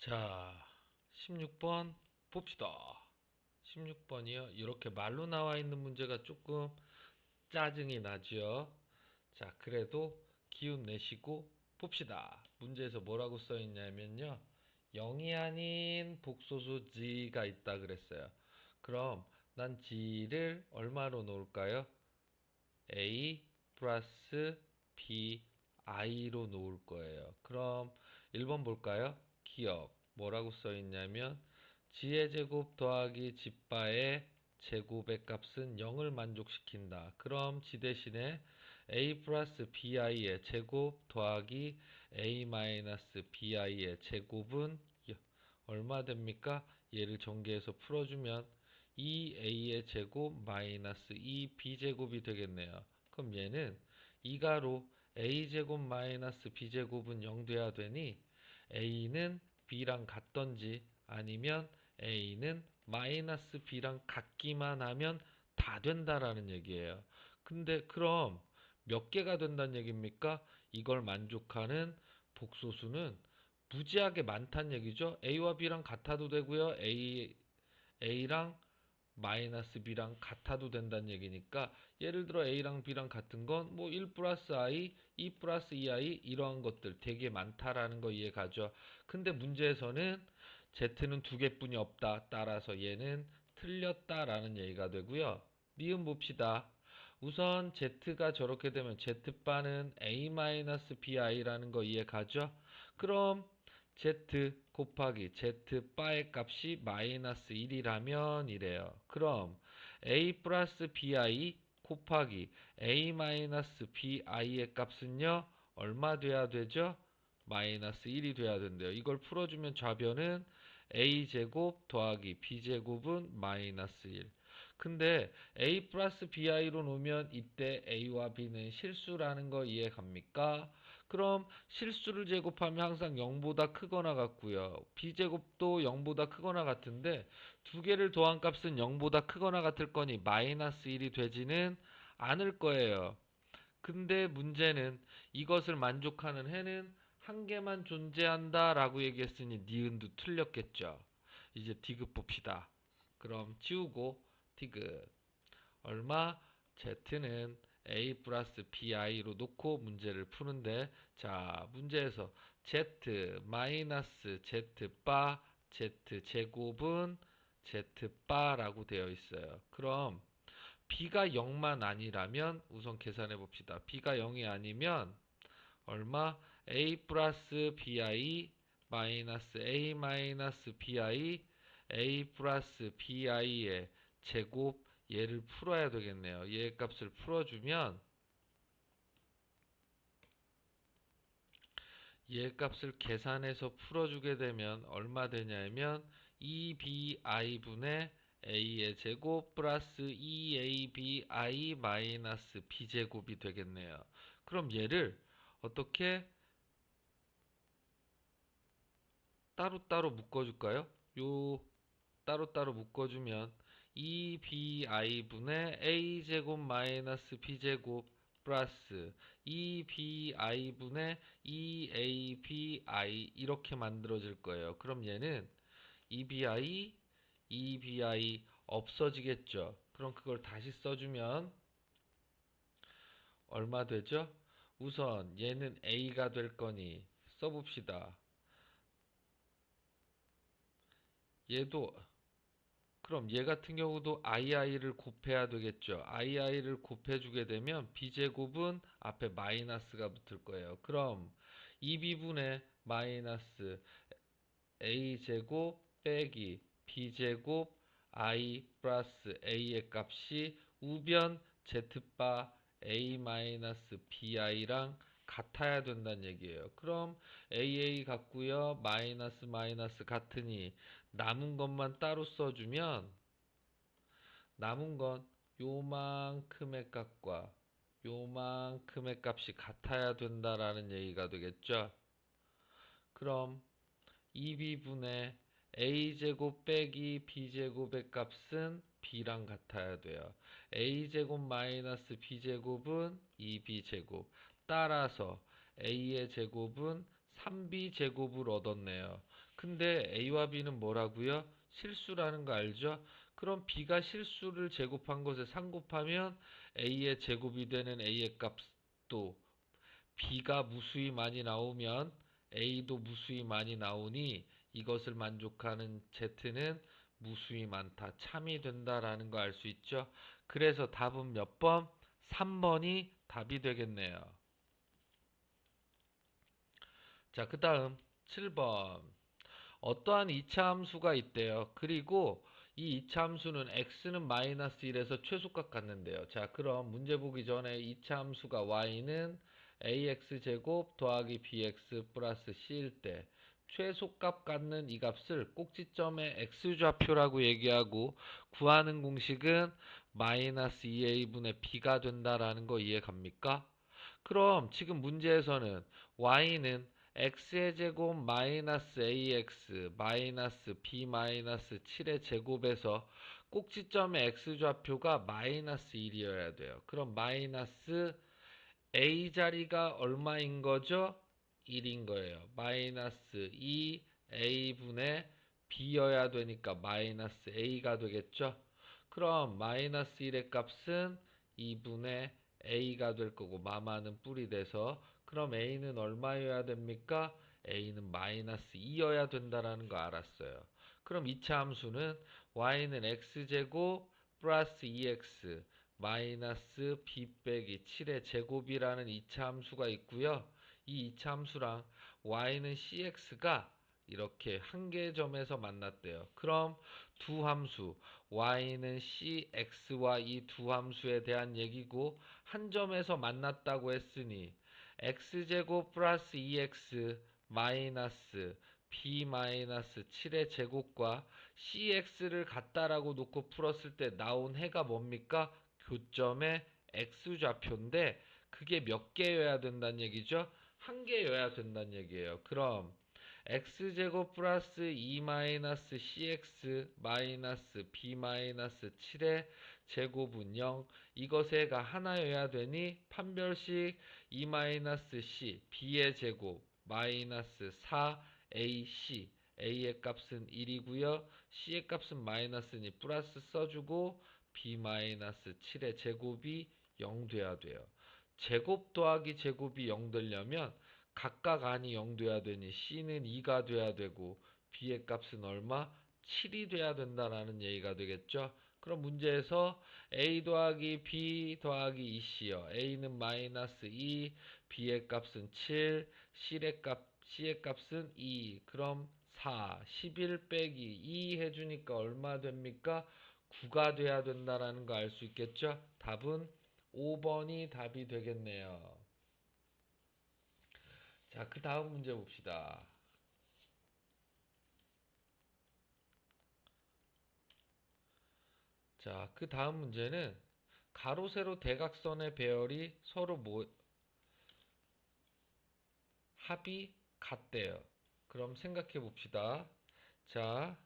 자, 16번 봅시다. 16번이요. 이렇게 말로 나와 있는 문제가 조금 짜증이 나죠. 자, 그래도 기운 내시고 봅시다. 문제에서 뭐라고 써 있냐면요. 0이 아닌 복소수 g가 있다 그랬어요. 그럼 난 g를 얼마로 놓을까요? a 플러스 b i로 놓을 거예요. 그럼 1번 볼까요? 기억 뭐라고 써 있냐면 g의 제곱 더하기 g바의 제곱의 값은 0을 만족시킨다. 그럼 g 대신에 a 플러스 bi의 제곱 더하기 a 마이너스 bi의 제곱은 얼마 됩니까? 얘를 전개해서 풀어주면 2a의 제곱 마이너스 2b제곱이 되겠네요. 그럼 얘는 2가로 a제곱 마이너스 b제곱은 0 돼야 되니 a는 b랑 같던지 아니면 a는 마이너스 b랑 같기만 하면 다 된다라는 얘기예요. 근데 그럼 몇 개가 된다는 얘기입니까? 이걸 만족하는 복소수는 무지하게 많다는 얘기죠. a와 b랑 같아도 되고요. a랑 마이너스 b랑 같아도 된다는 얘기니까 예를 들어 a랑 b랑 같은 건 뭐 1 플러스 i, 2 플러스 2i 이러한 것들 되게 많다라는 거 이해가죠. 근데 문제에서는 z는 두 개뿐이 없다. 따라서 얘는 틀렸다라는 얘기가 되고요. 니은 봅시다. 우선 z가 저렇게 되면 z바는 a-bi라는 거 이해가죠? 그럼 z 곱하기 z바의 값이 마이너스 1이라면 이래요. 그럼 a 플러스 bi 곱하기 a 마이너스 bi의 값은요 얼마 돼야 되죠? 마이너스 1이 돼야 된대요. 이걸 풀어주면 좌변은 a제곱 더하기 b제곱은 마이너스 1. 근데 a 플러스 bi로 놓으면 이때 a와 b는 실수라는 거 이해 갑니까? 그럼 실수를 제곱하면 항상 0보다 크거나 같고요. b제곱도 0보다 크거나 같은데 두 개를 더한 값은 0보다 크거나 같을 거니 마이너스 1이 되지는 않을 거예요. 근데 문제는 이것을 만족하는 해는 한 개만 존재한다 라고 얘기했으니 니은도 틀렸겠죠. 이제 디귿 봅시다. 그럼 지우고 디귿 얼마? z는 a 플러스 bi로 놓고 문제를 푸는데 자 문제에서 z 마이너스 z바 z제곱은 z바라고 되어 있어요. 그럼 b가 0만 아니라면 우선 계산해 봅시다. b가 0이 아니면 얼마? a 플러스 bi 마이너스 a 마이너스 bi a 플러스 bi의 제곱 얘를 풀어야 되겠네요. 얘 값을 풀어주면 얘 값을 계산해서 풀어주게 되면 얼마 되냐면 2bi분의 a의 제곱 플러스 2abi 마이너스 b제곱이 되겠네요. 그럼 얘를 어떻게 따로따로 묶어줄까요? 요 따로따로 묶어주면 2bi분의 a제곱 마이너스 b제곱 플러스 2bi분의 2abi 이렇게 만들어질 거예요. 그럼 얘는 2bi 없어지겠죠. 그럼 그걸 다시 써주면 얼마 되죠? 우선 얘는 a가 될 거니 써봅시다. 얘도 그럼 얘 같은 경우도 ii를 곱해야 되겠죠. ii를 곱해주게 되면 b제곱은 앞에 마이너스가 붙을 거예요. 그럼 2b분의 마이너스 a제곱 빼기 b제곱 i 플러스 a의 값이 우변 z바 a 마이너스 bi랑 같아야 된다는 얘기예요. 그럼 aa 같고요. 마이너스 마이너스 같으니 남은 것만 따로 써주면 남은 건 요만큼의 값과 요만큼의 값이 같아야 된다라는 얘기가 되겠죠. 그럼 2b분의 a제곱 빼기 b제곱의 값은 b랑 같아야 돼요. a제곱 마이너스 b제곱은 2b제곱. 따라서 a의 제곱은 3b제곱을 얻었네요. 근데 A와 B는 뭐라고요? 실수라는 거 알죠? 그럼 B가 실수를 제곱한 것에 상곱하면 A의 제곱이 되는 A의 값도 B가 무수히 많이 나오면 A도 무수히 많이 나오니 이것을 만족하는 Z는 무수히 많다. 참이 된다라는 거 알 수 있죠? 그래서 답은 몇 번? 3번이 답이 되겠네요. 자, 그 다음 7번. 어떠한 이차 함수가 있대요. 그리고 이 이차 함수는 x는 마이너스 1에서 최소값 갖는데요. 자, 그럼 문제 보기 전에 이차 함수가 y는 ax 제곱 더하기 bx 플러스 c일 때 최소값 갖는 이 값을 꼭지점의 x좌표라고 얘기하고 구하는 공식은 마이너스 2a분의 b가 된다라는 거 이해 갑니까? 그럼 지금 문제에서는 y는 x의 제곱 마이너스 ax 마이너스 b 마이너스 7의 제곱에서 꼭지점의 x좌표가 마이너스 1이어야 돼요. 그럼 마이너스 a 자리가 얼마인 거죠? 1인 거예요. 마이너스 2a분의 b여야 되니까 마이너스 a가 되겠죠? 그럼 마이너스 1의 값은 2분의 a가 될 거고 마마는 뿔이 돼서 그럼 a는 얼마여야 됩니까? a는 마이너스 2여야 된다라는 거 알았어요. 그럼 2차 함수는 y는 x제곱 플러스 2x 마이너스 b 빼기 7의 제곱이라는 2차 함수가 있고요. 이 2차 함수랑 y는 cx가 이렇게 한 개의 점에서 만났대요. 그럼 두 함수 y는 cx와 이 두 함수에 대한 얘기고 한 점에서 만났다고 했으니 x제곱 플러스 2x 마이너스 b 마이너스 7의 제곱과 cx를 같다라고 놓고 풀었을 때 나온 해가 뭡니까? 교점의 x좌표인데 그게 몇 개여야 된다는 얘기죠? 한 개여야 된다는 얘기예요. 그럼 x제곱 플러스 2 마이너스 cx 마이너스 b 마이너스 7의 제곱은 0 이것의 가 하나여야 되니 판별식 2 마이너스 c b의 제곱 마이너스 4 ac a의 값은 1이고요. c의 값은 마이너스니 플러스 써주고 b 마이너스 7의 제곱이 0 돼야 돼요. 제곱 더하기 제곱이 0 되려면 각각 안이 0 돼야 되니 c는 2가 돼야 되고 b의 값은 얼마? 7이 돼야 된다라는 얘기가 되겠죠. 그럼 문제에서 a 더하기 b 더하기 2c요. a는 마이너스 2, b의 값은 7, c의 값은 2. 그럼 4, 11 빼기 2 해주니까 얼마 됩니까? 9가 돼야 된다라는 거 알 수 있겠죠? 답은 5번이 답이 되겠네요. 자, 그 다음 문제 봅시다. 자, 그 다음 문제는 가로, 세로, 대각선의 배열이 서로 합이 같대요. 그럼 생각해 봅시다. 자,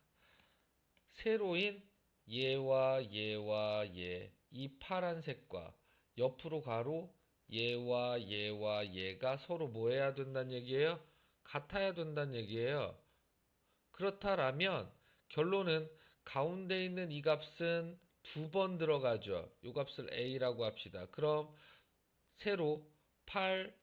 세로인 얘와 얘와 얘, 이 파란색과 옆으로 가로 얘와 얘와 얘가 서로 뭐 해야 된다는 얘기예요? 같아야 된다는 얘기예요. 그렇다라면 결론은 가운데 있는 이 값은 두 번 들어가죠. 이 값을 a라고 합시다. 그럼 세로 8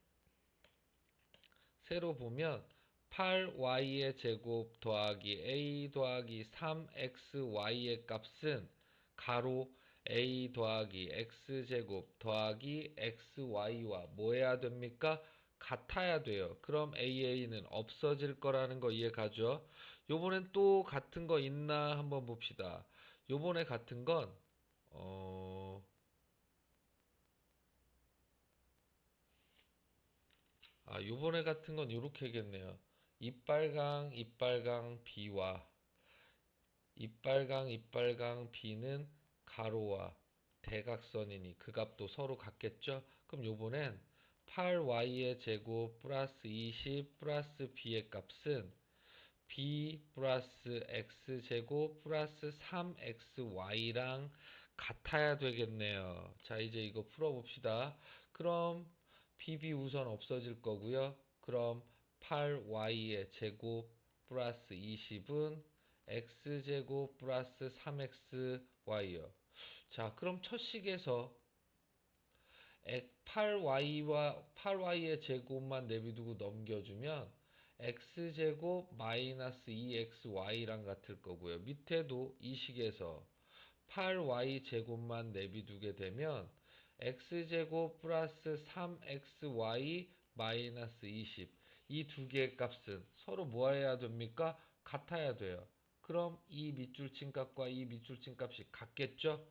세로 보면 8y의 제곱 더하기 a 더하기 3xy의 값은 가로 a 더하기 x제곱 더하기 xy와 뭐 해야 됩니까? 같아야 돼요. 그럼 AA는 없어질 거라는 거 이해 가죠? 요번엔 또 같은 거 있나 한번 봅시다. 요번에 같은 건 어... 요번에 같은 건 요렇게겠네요. 이빨강 B와 이빨강 B는 가로와 대각선이니 그 값도 서로 같겠죠? 그럼 요번엔 8y의 제곱 플러스 20 플러스 b의 값은 b 플러스 x제곱 플러스 3xy랑 같아야 되겠네요. 자, 이제 이거 풀어봅시다. 그럼 bb 우선 없어질 거고요. 그럼 8y의 제곱 플러스 20은 x제곱 플러스 3xy요. 자, 그럼 첫 식에서 8y의 제곱만 내비두고 넘겨주면 x제곱 마이너스 2xy랑 같을 거고요. 밑에도 이 식에서 8y 제곱만 내비두게 되면 x제곱 플러스 3xy 마이너스 20. 이 두 개의 값은 서로 뭐 해야 됩니까? 같아야 돼요. 그럼 이 밑줄 친 값과 이 밑줄 친 값이 같겠죠?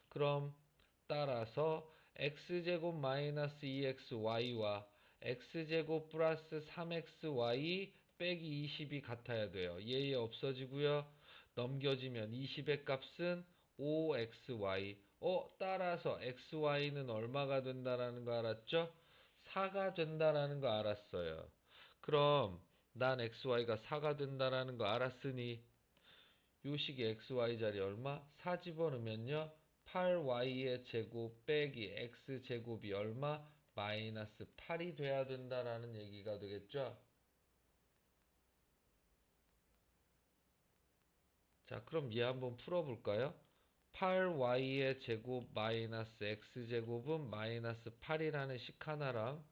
그럼 따라서 x제곱 마이너스 2xy와 x제곱 플러스 3xy 빼기 20이 같아야 돼요. 얘 없어지고요. 넘겨지면 20의 값은 5xy. 따라서 xy는 얼마가 된다라는 거 알았죠? 4가 된다라는 거 알았어요. 그럼 난 xy가 4가 된다라는 거 알았으니 요 식의 xy 자리 얼마? 4 집어넣으면요. 8y의 제곱 빼기 x제곱이 얼마? 마이너스 8이 돼야 된다라는 얘기가 되겠죠? 자, 그럼 얘 한번 풀어볼까요? 8y의 제곱 마이너스 x제곱은 마이너스 8이라는 식 하나랑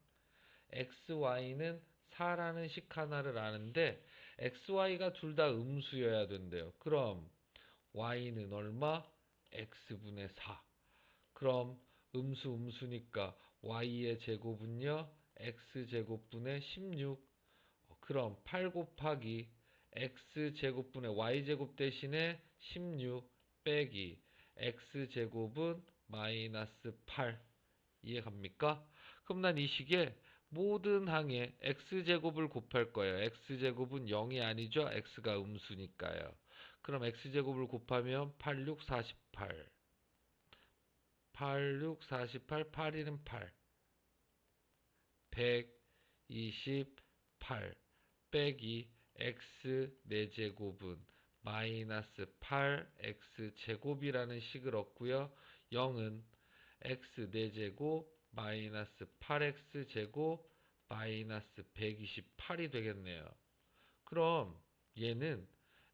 xy는 4라는 식 하나를 아는데 xy가 둘 다 음수여야 된대요. 그럼 y는 얼마? x분의 4. 그럼 음수니까 y의 제곱은요 x제곱분의 16. 그럼 8 곱하기 x제곱분의 y제곱 대신에 16 빼기 x제곱은 마이너스 8. 이해갑니까? 그럼 난 이 식에 모든 항에 x제곱을 곱할 거예요. x제곱은 0이 아니죠? x가 음수니까요. 그럼 x제곱을 곱하면 8, 6, 48. 8, 6, 48, 8, 1은 8. 128 빼기 x 4제곱은 마이너스 8x제곱이라는 식을 얻고요. 0은 x 4제곱 마이너스 8x제곱 마이너스 128이 되겠네요. 그럼 얘는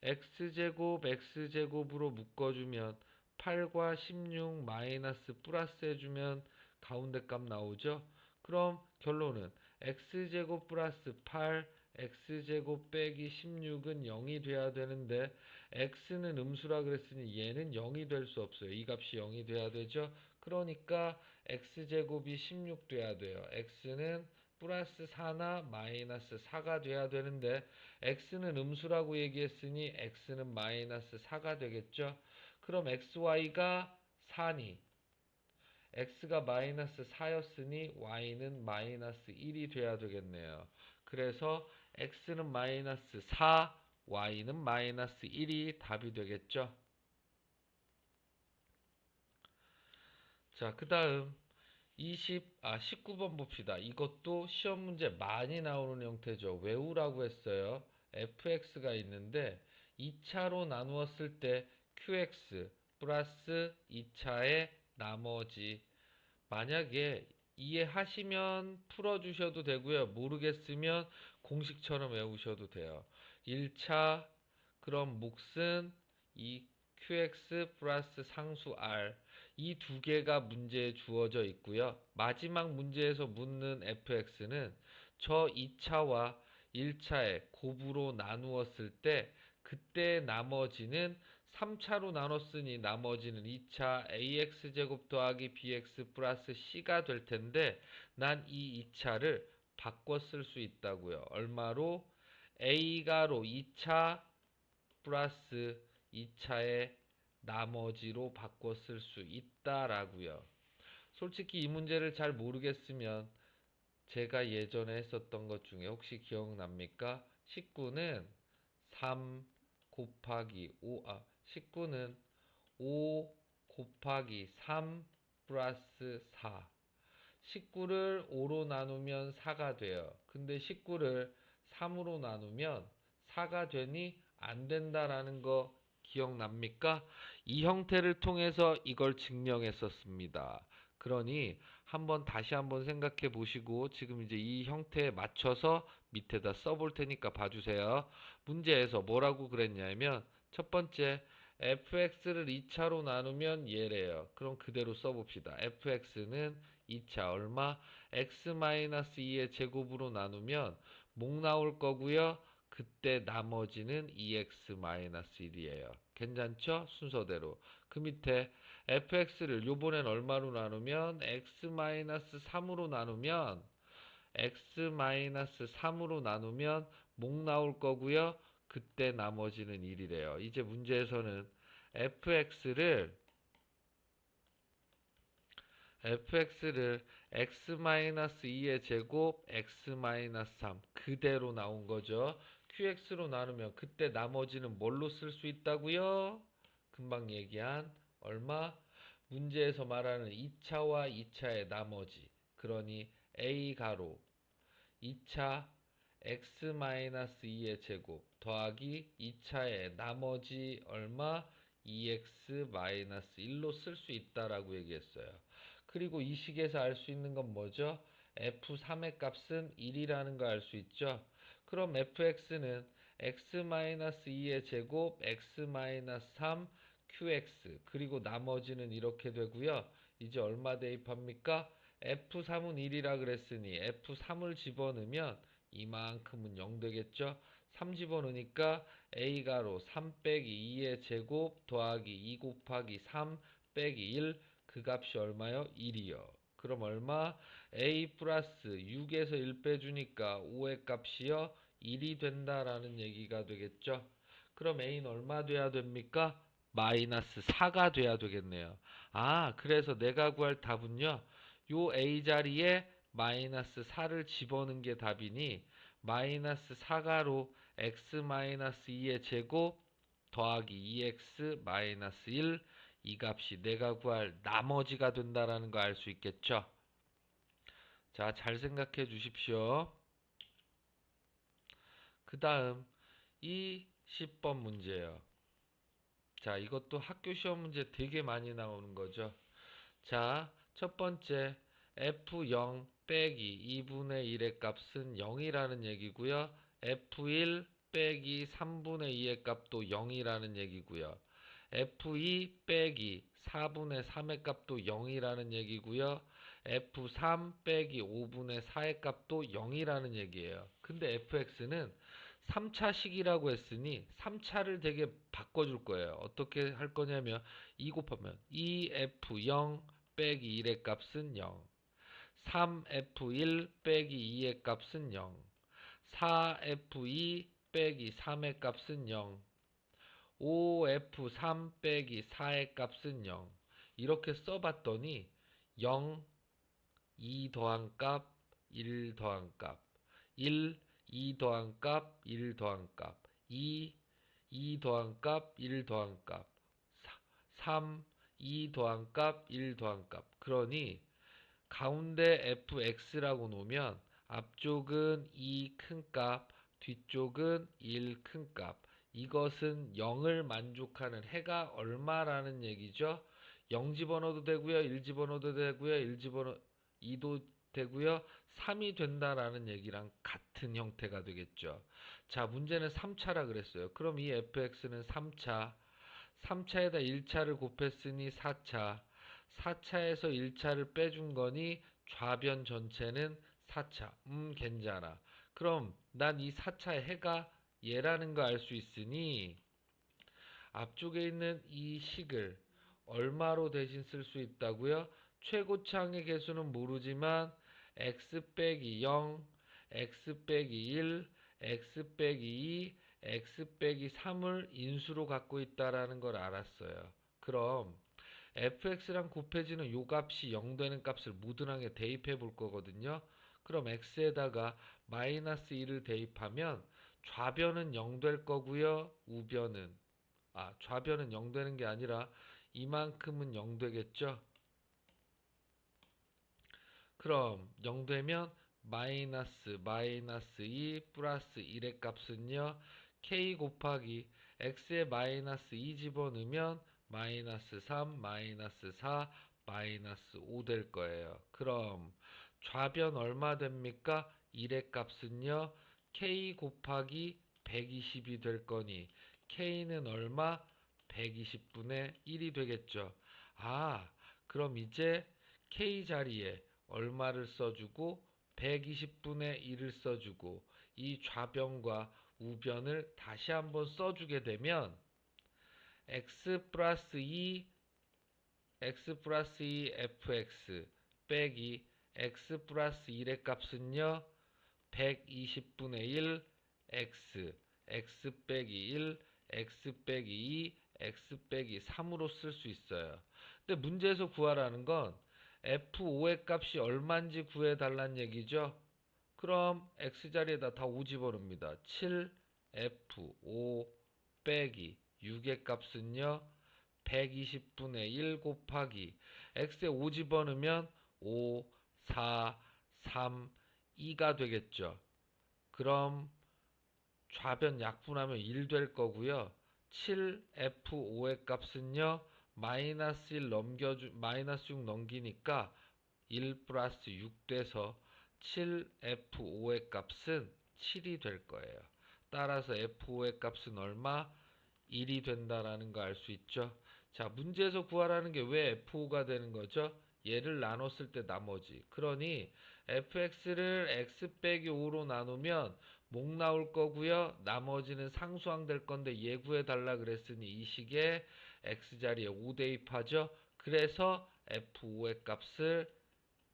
x제곱으로 묶어주면 8과 16 마이너스 플러스 해주면 가운데 값 나오죠? 그럼 결론은 x제곱 플러스 8 x제곱 빼기 16은 0이 돼야 되는데 x는 음수라 그랬으니 얘는 0이 될 수 없어요. 이 값이 0이 돼야 되죠? 그러니까 x제곱이 16 돼야 돼요. x는 플러스 4나 마이너스 4가 돼야 되는데 x는 음수라고 얘기했으니 x는 마이너스 4가 되겠죠? 그럼 xy가 4니 x가 마이너스 4였으니 y는 마이너스 1이 돼야 되겠네요. 그래서 x는 마이너스 4, y는 마이너스 1이 답이 되겠죠? 자, 그 다음 19번 봅시다. 이것도 시험 문제 많이 나오는 형태죠. 외우라고 했어요. fx가 있는데 2차로 나누었을 때 qx 플러스 2차의 나머지. 만약에 이해하시면 풀어주셔도 되고요. 모르겠으면 공식처럼 외우셔도 돼요. 1차 그럼 몫은 이 qx 플러스 상수 r 이 두 개가 문제에 주어져 있고요. 마지막 문제에서 묻는 fx는 저 2차와 1차의 곱으로 나누었을 때 그때 나머지는 3차로 나눴으니 나머지는 2차 ax제곱 더하기 bx 플러스 c가 될 텐데 난 이 2차를 바꿔 쓸 수 있다고요. 얼마로? a가로 2차 플러스 2차의 나머지로 바꿔 쓸 수 있다라고요. 솔직히 이 문제를 잘 모르겠으면 제가 예전에 했었던 것 중에 혹시 기억납니까? 19는 3 곱하기 19는 5 곱하기 3 플러스 4. 19를 5로 나누면 4가 돼요. 근데 19를 3으로 나누면 4가 되니 안 된다라는 거 기억납니까? 이 형태를 통해서 이걸 증명했었습니다. 그러니 다시 한번 생각해 보시고 지금 이제 이 형태에 맞춰서 밑에다 써볼 테니까 봐주세요. 문제에서 뭐라고 그랬냐면 첫 번째 fx를 2차로 나누면 얘래요. 그럼 그대로 써봅시다. fx는 2차 얼마? x-2의 제곱으로 나누면 목 나올 거고요. 그때 나머지는 2x-1이에요. 괜찮죠? 순서대로. 그 밑에 fx를 요번엔 얼마로 나누면 x-3으로 나누면 x-3으로 나누면 목 나올 거고요. 그때 나머지는 1이래요. 이제 문제에서는 fx를 x-2의 제곱 x-3 그대로 나온 거죠. qx로 나누면 그때 나머지는 뭘로 쓸 수 있다고요? 금방 얘기한 얼마? 문제에서 말하는 2차와 2차의 나머지. 그러니 a 가로 2차 x-2의 제곱 더하기 2차의 나머지 얼마? 2x-1로 쓸 수 있다라고 얘기했어요. 그리고 이 식에서 알 수 있는 건 뭐죠? f3의 값은 1이라는 거 알 수 있죠? 그럼 fx는 x-2의 제곱 x-3 qx 그리고 나머지는 이렇게 되고요. 이제 얼마 대입합니까? f3은 1이라 그랬으니 f3을 집어넣으면 이만큼은 0 되겠죠? 3 집어넣으니까 a가로 3 빼기 2의 제곱 더하기 2 곱하기 3 빼기 1 그 값이 얼마요? 1이요. 그럼 얼마? a 플러스 6에서 1 빼주니까 5의 값이요? 1이 된다라는 얘기가 되겠죠? 그럼 a는 얼마 돼야 됩니까? 마이너스 4가 돼야 되겠네요. 아, 그래서 내가 구할 답은요. 요 a 자리에 마이너스 4를 집어넣은 게 답이니 마이너스 4가로 x-2의 제곱 더하기 2x 마이너스 1 이 값이 내가 구할 나머지가 된다라는 거 알 수 있겠죠? 자, 잘 생각해 주십시오. 그 다음 이 10번 문제예요. 자, 이것도 학교 시험 문제 되게 많이 나오는 거죠. 자, 첫 번째 f0 빼기 2분의 1의 값은 0이라는 얘기고요. f1 빼기 3분의 2의 값도 0이라는 얘기고요. f2 빼기 4분의 3의 값도 0이라는 얘기고요. f3 빼기 5분의 4의 값도 0이라는 얘기예요. 근데 fx는 3차식이라고 했으니 3차를 되게 바꿔줄 거예요. 어떻게 할 거냐면 2 곱하면 2f0 빼기 1의 값은 0 3f1 빼기 2의 값은 0 4f2 빼기 3의 값은 0 5f3 빼기 4의 값은 0 이렇게 써봤더니 0, 2 더한 값, 1 더한 값 1, 2 더한 값, 1 더한 값 2, 2 더한 값, 1 더한 값 3, 2 더한 값, 1 더한 값 그러니 가운데 fx라고 놓으면 앞쪽은 2 큰 값, 뒤쪽은 1 큰 값. 이것은 0을 만족하는 해가 얼마라는 얘기죠? 0 집어넣어도 되고요. 1 집어넣어도 되고요. 1 집어넣어 2도 되고요. 3이 된다라는 얘기랑 같은 형태가 되겠죠. 자, 문제는 3차라 그랬어요. 그럼 이 fx는 3차. 3차에다 1차를 곱했으니 4차. 4차에서 1차를 빼준 거니 좌변 전체는 4차. 괜찮아. 그럼 난 이 4차의 해가 얘라는 거 알 수 있으니 앞쪽에 있는 이 식을 얼마로 대신 쓸 수 있다고요? 최고차항의 개수는 모르지만 x 빼기 0, x 빼기 1, x 빼기 2, x 빼기 3을 인수로 갖고 있다라는 걸 알았어요. 그럼 fx랑 곱해지는 요 값이 0 되는 값을 무든하게 대입해 볼 거거든요. 그럼 x에다가 마이너스 1을 대입하면 좌변은 0 될 거고요. 좌변은 0 되는 게 아니라 이만큼은 0 되겠죠. 그럼 0 되면 마이너스 2 플러스 1의 값은요. k 곱하기 x에 마이너스 2 집어넣으면 마이너스 3, 마이너스 4, 마이너스 5 될 거예요. 그럼 좌변 얼마 됩니까? 1의 값은요. K 곱하기 120이 될 거니 K는 얼마? 120분의 1이 되겠죠. 아, 그럼 이제 K 자리에 얼마를 써주고 120분의 1을 써주고 이 좌변과 우변을 다시 한번 써주게 되면 x 플러스 2 fx 빼기 x 플러스 1의 값은요 120분의 1 x 빼기 1 x 빼기 2 x 빼기 3으로 쓸 수 있어요. 근데 문제에서 구하라는 건 f5의 값이 얼마인지 구해달란 얘기죠. 그럼 x자리에다 다 5 집어넣습니다. 7f5 빼기 6의 값은요 120분의 1 곱하기 x에 5 집어넣으면 5, 4, 3, 2가 되겠죠. 그럼 좌변 약분하면 1 될 거고요. 7f5의 값은요 마이너스 6 넘기니까 1 플러스 6 돼서 7f5의 값은 7이 될 거예요. 따라서 f5의 값은 얼마? 1이 된다라는 거 알 수 있죠. 자, 문제에서 구하라는 게 왜 f5가 되는 거죠? 얘를 나눴을 때 나머지. 그러니 fx를 x 빼기 5로 나누면 목 나올 거고요. 나머지는 상수항 될 건데 얘 구해달라 그랬으니 이 식에 x자리에 5 대입하죠. 그래서 f5의 값을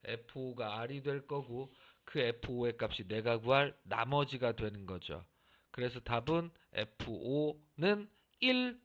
f5가 r이 될 거고 그 f5의 값이 내가 구할 나머지가 되는 거죠. 그래서 답은 f5는 1